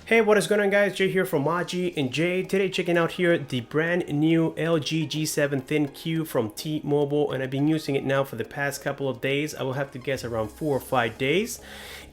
Hey, what is going on, guys? Jay here from Maji and Jay. Today checking out here the brand new LG G7 ThinQ from T-Mobile, and I've been using it now for the past couple of days. I will have to guess around 4 or 5 days.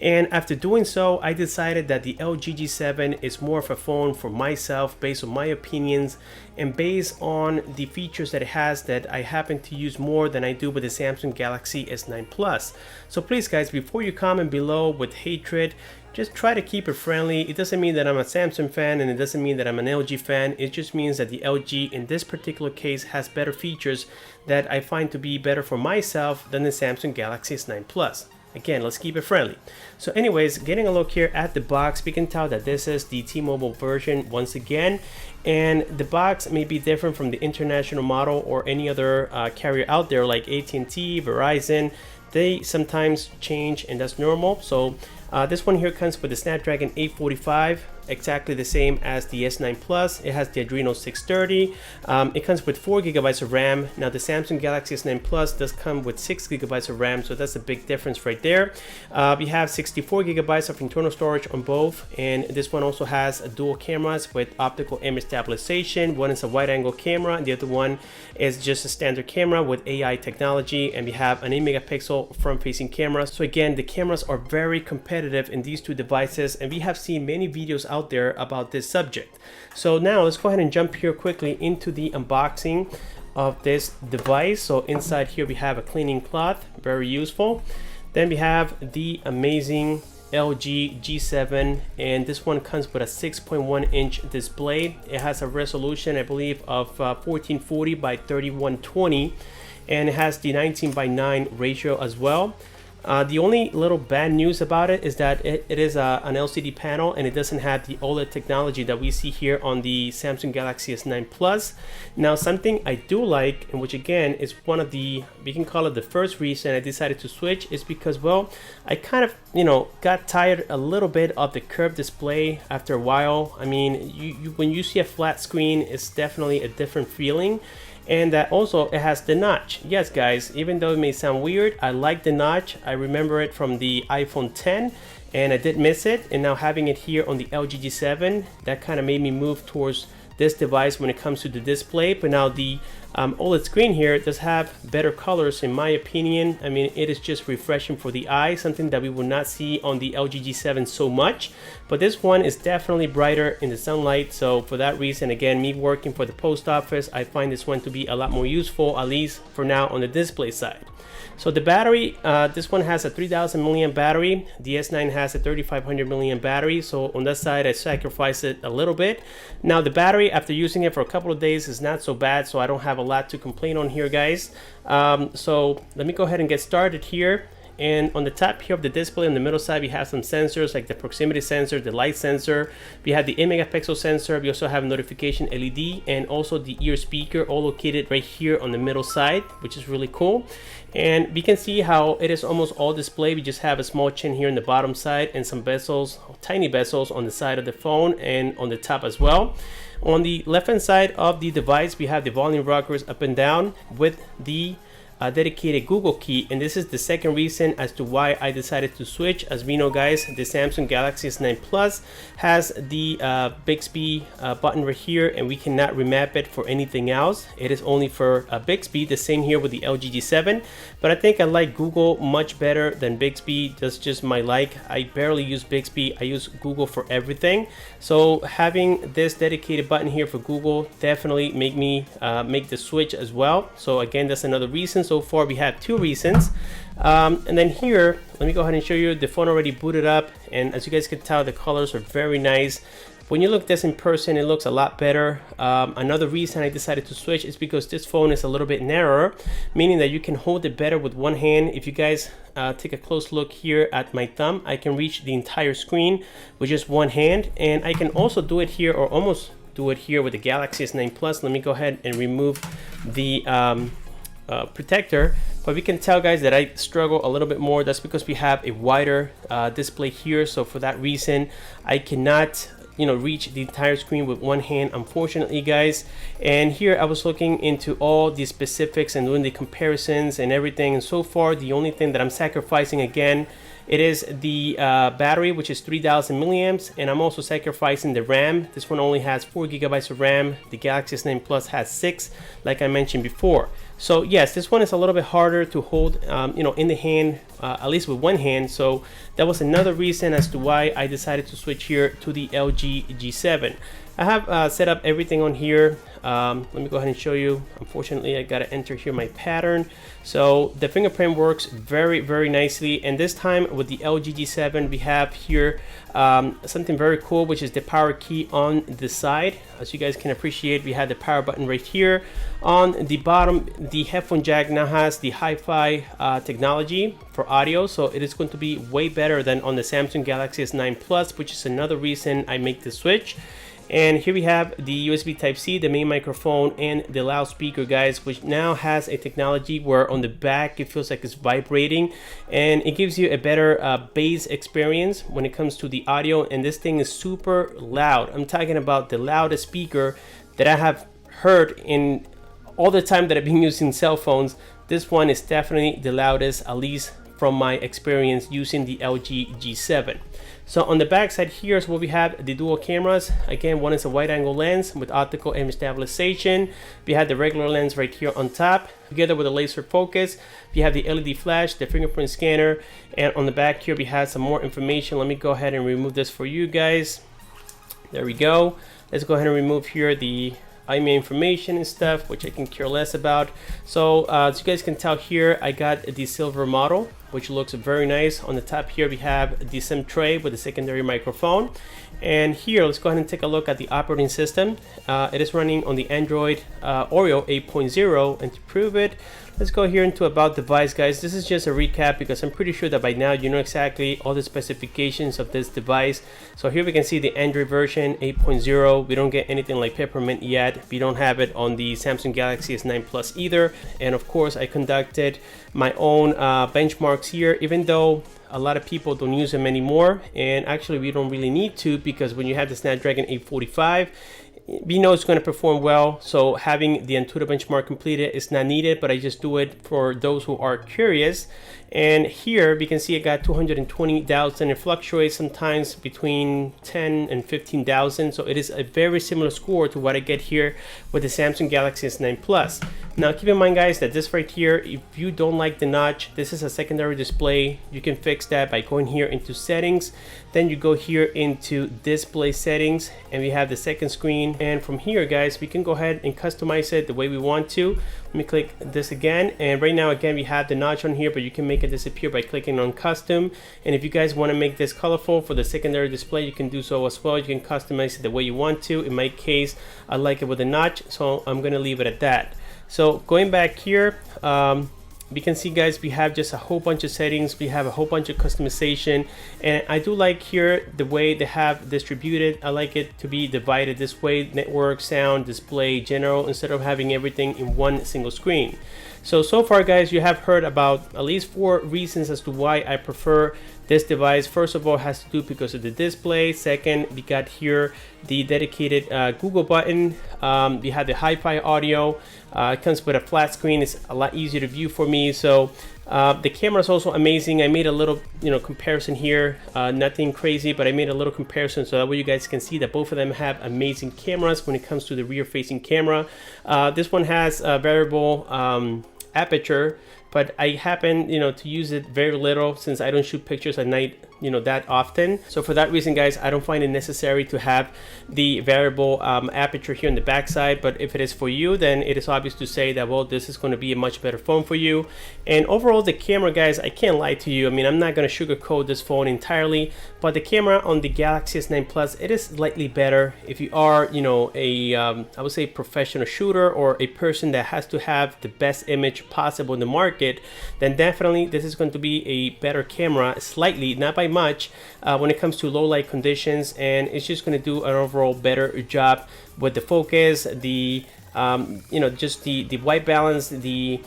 And after doing so, I decided that the LG G7 is more of a phone for myself based on my opinions and based on the features that it has that I happen to use more than I do with the Samsung Galaxy S9 Plus. So please guys, before you comment below with hatred, just try to keep it friendly. It doesn't mean that I'm a Samsung fan and it doesn't mean that I'm an LG fan. It just means that the LG in this particular case has better features that I find to be better for myself than the Samsung Galaxy S9 Plus. Again, let's keep it friendly. So anyways, getting a look here at the box, we can tell that this is the T-Mobile version once again. And the box may be different from the international model or any other carrier out there like AT&T, Verizon. They sometimes change and that's normal. So this one here comes with the Snapdragon 845, exactly the same as the S9 Plus. It has the Adreno 630. It comes with 4 GB of RAM. Now the Samsung Galaxy S9 Plus does come with 6 GB of RAM, so that's a big difference right there. We have 64 GB of internal storage on both, and this one also has dual cameras with optical image stabilization. One is a wide angle camera, and the other one is just a standard camera with AI technology, and we have an 8 megapixel front facing camera. So again, the cameras are very competitive in these two devices, and we have seen many videos out there about this subject. So now let's go ahead and jump here quickly into the unboxing of this device. So inside here we have a cleaning cloth, very useful. Then we have the amazing LG G7, and this one comes with a 6.1 inch display. It has a resolution, I believe, of 1440 by 3120, and it has the 19:9 ratio as well. The only little bad news about it is that it is an LCD panel, and it doesn't have the OLED technology that we see here on the Samsung Galaxy S9 Plus. Now, something I do like, and which again is one of the, we can call it the first reason I decided to switch, is because, well, I kind of, got tired a little bit of the curved display after a while. I mean, when you see a flat screen, it's definitely a different feeling. And that also it has the notch. Yes guys, even though it may sound weird, I like the notch. I remember it from the iPhone 10 and I did miss it, and now having it here on the LG G7, that kind of made me move towards this device when it comes to the display. But now the OLED screen here does have better colors in my opinion. I mean, it is just refreshing for the eye, something that we will not see on the LG G7 so much. But this one is definitely brighter in the sunlight, so for that reason, again, me working for the post office, I find this one to be a lot more useful, at least for now on the display side. So the battery, this one has a 3000 milliamp battery. The S9 has a 3500 milliamp battery. So on that side, I sacrificed it a little bit. Now the battery, after using it for a couple of days, is not so bad. So I don't have a lot to complain on here, guys. So let me go ahead and get started here. And on the top here of the display on the middle side, we have some sensors like the proximity sensor, the light sensor. We have the 8 megapixel sensor. We also have notification LED and also the ear speaker, all located right here on the middle side, which is really cool. And we can see how it is almost all display. We just have a small chin here on the bottom side and some bezels, tiny bezels on the side of the phone and on the top as well. On the left hand side of the device, we have the volume rockers up and down with the dedicated Google key, and this is the second reason as to why I decided to switch. As we know, guys, the Samsung Galaxy S9 Plus has the Bixby button right here, and we cannot remap it for anything else. It is only for Bixby. The same here with the LG G7, but I think I like Google much better than Bixby. That's just my like. I barely use Bixby. I use Google for everything. So having this dedicated button here for Google definitely make me make the switch as well. So again, that's another reason. So far we have 2 reasons. And then here, let me go ahead and show you the phone already booted up, and as you guys can tell, the colors are very nice. When you look at this in person, it looks a lot better. Another reason I decided to switch is because this phone is a little bit narrower, meaning that you can hold it better with one hand. If you guys take a close look here at my thumb, I can reach the entire screen with just one hand, and I can also do it here, or almost do it here, with the Galaxy S9 Plus. Let me go ahead and remove the protector, but we can tell, guys, that I struggle a little bit more. That's because we have a wider display here, so for that reason I cannot reach the entire screen with one hand, unfortunately, guys. And here I was looking into all the specifics and doing the comparisons and everything, and so far the only thing that I'm sacrificing again It is the battery, which is 3000 milliamps, and I'm also sacrificing the RAM. This one only has 4 gigabytes of RAM. The Galaxy S9 Plus has 6, like I mentioned before. So yes, this one is a little bit harder to hold, in the hand, at least with one hand. So that was another reason as to why I decided to switch here to the LG G7. I have set up everything on here. Let me go ahead and show you. Unfortunately, I gotta enter here my pattern. So the fingerprint works very, very nicely. And this time with the LG G7, we have here something very cool, which is the power key on the side. As you guys can appreciate, we have the power button right here. On the bottom, the headphone jack now has the hi-fi technology for audio. So it is going to be way better than on the Samsung Galaxy S9 Plus, which is another reason I make the switch. And here we have the USB Type-C, the main microphone, and the loudspeaker, guys, which now has a technology where on the back it feels like it's vibrating, and it gives you a better bass experience when it comes to the audio. And this thing is super loud. I'm talking about the loudest speaker that I have heard in all the time that I've been using cell phones. This one is definitely the loudest, at least from my experience using the LG G7. So on the back side here is what we have the dual cameras. Again, one is a wide angle lens with optical image stabilization. We have the regular lens right here on top, together with a laser focus. We have the LED flash, the fingerprint scanner, and on the back here we have some more information. Let me go ahead and remove this for you guys. There we go. Let's go ahead and remove here the IMEI information and stuff, which I can care less about. So as you guys can tell here, I got the silver model, which looks very nice. On the top here we have the SIM tray with a secondary microphone. And here, let's go ahead and take a look at the operating system. It is running on the Android Oreo 8.0, and to prove it, let's go here into About Device, guys. This is just a recap because I'm pretty sure that by now you know exactly all the specifications of this device. So here we can see the Android version 8.0. We don't get anything like Peppermint yet. We don't have it on the Samsung Galaxy S9 Plus either. And of course, I conducted my own benchmarks here, even though a lot of people don't use them anymore. And actually, we don't really need to, because when you have the Snapdragon 845, we know it's going to perform well. So having the Antutu benchmark completed is not needed, but I just do it for those who are curious. And here we can see I got 220,000. It fluctuates sometimes between 10 and 15,000. So it is a very similar score to what I get here with the Samsung Galaxy S9 Plus. Now keep in mind, guys, that this right here, if you don't like the notch, this is a secondary display. You can fix that by going here into settings. Then you go here into display settings, and we have the second screen. And from here, guys, we can go ahead and customize it the way we want to. Let me click this again, and right now again we have the notch on here, but you can make it disappear by clicking on custom. And if you guys want to make this colorful for the secondary display, you can do so as well. You can customize it the way you want to. In my case, I like it with a notch, so I'm gonna leave it at that. So going back here, we can see, guys, we have just a whole bunch of settings. We have a whole bunch of customization, and I do like here the way they have distributed. I like it to be divided this way: network, sound, display, general, instead of having everything in one single screen. So far, guys, you have heard about at least 4 reasons as to why I prefer this device. First of all, it has to do because of the display. Second, we got here the dedicated Google button. We have the hi-fi audio. It comes with a flat screen. It's a lot easier to view for me. So the camera is also amazing. I made a little comparison here, nothing crazy, but I made a little comparison so that way you guys can see that both of them have amazing cameras when it comes to the rear facing camera. This one has a variable aperture, but I happen to use it very little since I don't shoot pictures at night that often. So for that reason, guys, I don't find it necessary to have the variable aperture here on the back side. But if it is for you, then it is obvious to say that, well, this is going to be a much better phone for you. And overall, the camera, guys, I can't lie to you. I mean, I'm not going to sugarcoat this phone entirely, but the camera on the Galaxy S9 Plus, it is slightly better. If you are I would say professional shooter, or a person that has to have the best image possible in the market, then definitely this is going to be a better camera, slightly, not by much, when it comes to low light conditions. And it's just going to do an overall better job with the focus, the just the white balance, the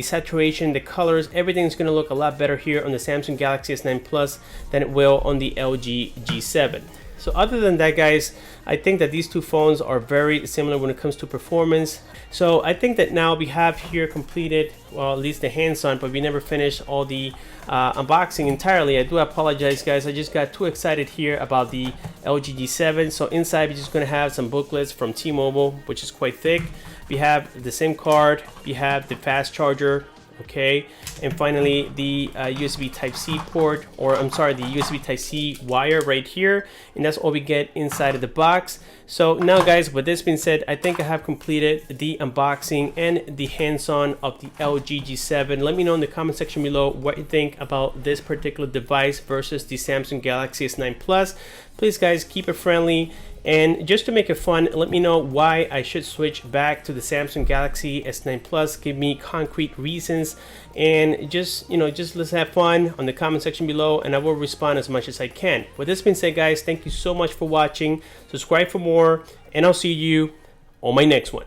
saturation, the colors. Everything's going to look a lot better here on the Samsung Galaxy S9 Plus than it will on the LG G7. So other than that, guys, I think that these two phones are very similar when it comes to performance. So I think that now we have here completed, well, at least the hands-on, but we never finished all the unboxing entirely. I do apologize, guys. I just got too excited here about the LG G7. So inside we're just going to have some booklets from T-Mobile, which is quite thick. We have the SIM card, we have the fast charger, okay, and finally the USB Type-C port, or I'm sorry, the USB Type-C wire right here, and that's all we get inside of the box. So now, guys, with this being said, I think I have completed the unboxing and the hands-on of the LG G7. Let me know in the comment section below what you think about this particular device versus the Samsung Galaxy S9 Plus. Please, guys, keep it friendly. And just to make it fun, let me know why I should switch back to the Samsung Galaxy S9 Plus. Give me concrete reasons, and just let's have fun on the comment section below, and I will respond as much as I can. With this being said, guys, thank you so much for watching. Subscribe for more, and I'll see you on my next one.